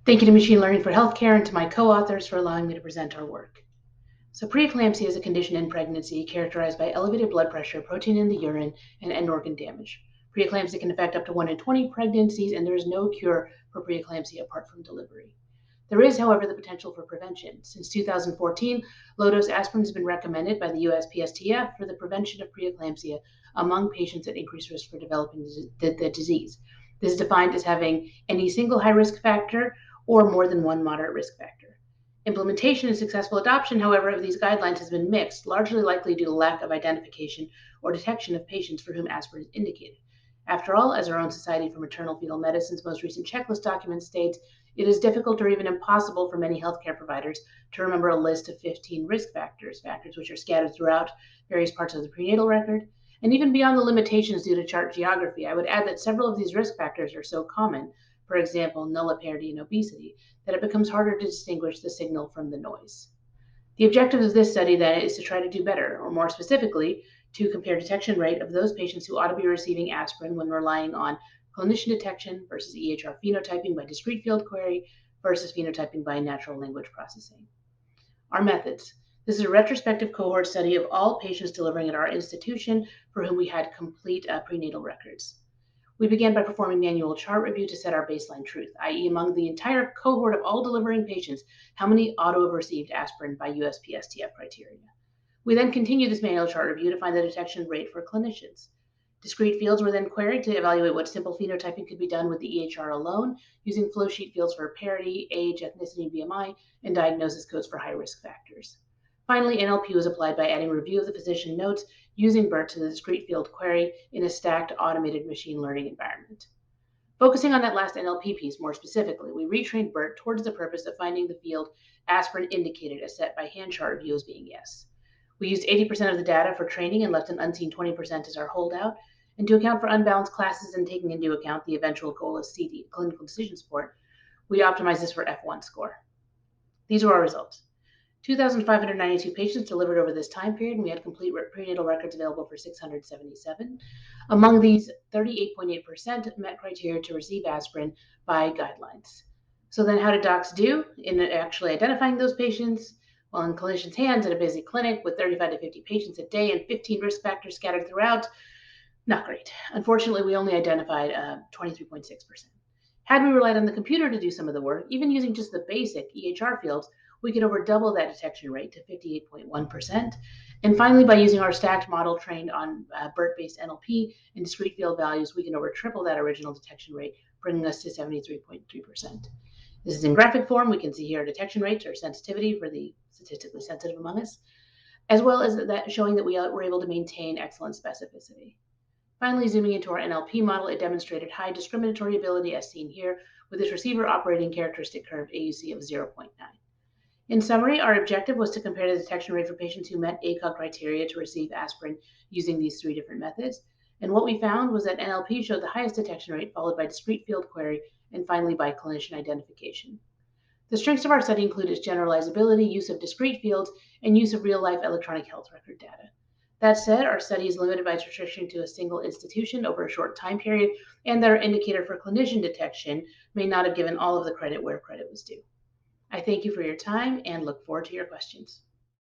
Thank you to Machine Learning for Healthcare and to my co-authors for allowing me to present our work. So preeclampsia is a condition in pregnancy characterized by elevated blood pressure, protein in the urine, and end organ damage. Preeclampsia can affect up to 1 in 20 pregnancies, and there is no cure for preeclampsia apart from delivery. There is, however, the potential for prevention. Since 2014, low-dose aspirin has been recommended by the USPSTF for the prevention of preeclampsia among patients at increased risk for developing the disease. This is defined as having any single high-risk factor or more than one moderate risk factor. Implementation and successful adoption, however, of these guidelines has been mixed, largely likely due to lack of identification or detection of patients for whom aspirin is indicated. After all, as our own Society for Maternal Fetal Medicine's most recent checklist document states, it is difficult or even impossible for many healthcare providers to remember a list of 15 risk factors, factors which are scattered throughout various parts of the prenatal record, and even beyond the limitations due to chart geography. I would add that several of these risk factors are so common, for example, nulliparity and obesity, that it becomes harder to distinguish the signal from the noise. The objective of this study then is to try to do better, or more specifically, to compare detection rate of those patients who ought to be receiving aspirin when relying on clinician detection versus EHR phenotyping by discrete field query versus phenotyping by natural language processing. Our methods. This is a retrospective cohort study of all patients delivering at our institution for whom we had complete prenatal records. We began by performing manual chart review to set our baseline truth, i.e., among the entire cohort of all delivering patients, how many ought to have received aspirin by USPSTF criteria. We then continued this manual chart review to find the detection rate for clinicians. Discrete fields were then queried to evaluate what simple phenotyping could be done with the EHR alone, using flow sheet fields for parity, age, ethnicity, BMI, and diagnosis codes for high risk factors. Finally, NLP was applied by adding review of the physician notes using BERT to the discrete field query in a stacked automated machine learning environment. Focusing on that last NLP piece more specifically, we retrained BERT towards the purpose of finding the field aspirin indicated as set by hand chart review as being yes. We used 80% of the data for training and left an unseen 20% as our holdout. And to account for unbalanced classes and taking into account the eventual goal of CD, clinical decision support, we optimized this for F1 score. These were our results. 2,592 patients delivered over this time period, and we had complete prenatal records available for 677. Among these, 38.8% met criteria to receive aspirin by guidelines. So then how did docs do in actually identifying those patients? Well, in clinicians' hands at a busy clinic with 35 to 50 patients a day and 15 risk factors scattered throughout, not great. Unfortunately, we only identified 23.6%. Had we relied on the computer to do some of the work, even using just the basic EHR fields, we could over double that detection rate to 58.1%. And finally, by using our stacked model trained on BERT-based NLP and discrete field values, we can over triple that original detection rate, bringing us to 73.3%. This is in graphic form. We can see here our detection rates or sensitivity for the statistically sensitive among us, as well as that showing that we were able to maintain excellent specificity. Finally, zooming into our NLP model, it demonstrated high discriminatory ability as seen here with this receiver operating characteristic curve AUC of 0.9. In summary, our objective was to compare the detection rate for patients who met ACOG criteria to receive aspirin using these three different methods. And what we found was that NLP showed the highest detection rate, followed by discrete field query, and finally by clinician identification. The strengths of our study include its generalizability, use of discrete fields, and use of real-life electronic health record data. That said, our study is limited by its restriction to a single institution over a short time period, and that our indicator for clinician detection may not have given all of the credit where credit was due. I thank you for your time and look forward to your questions.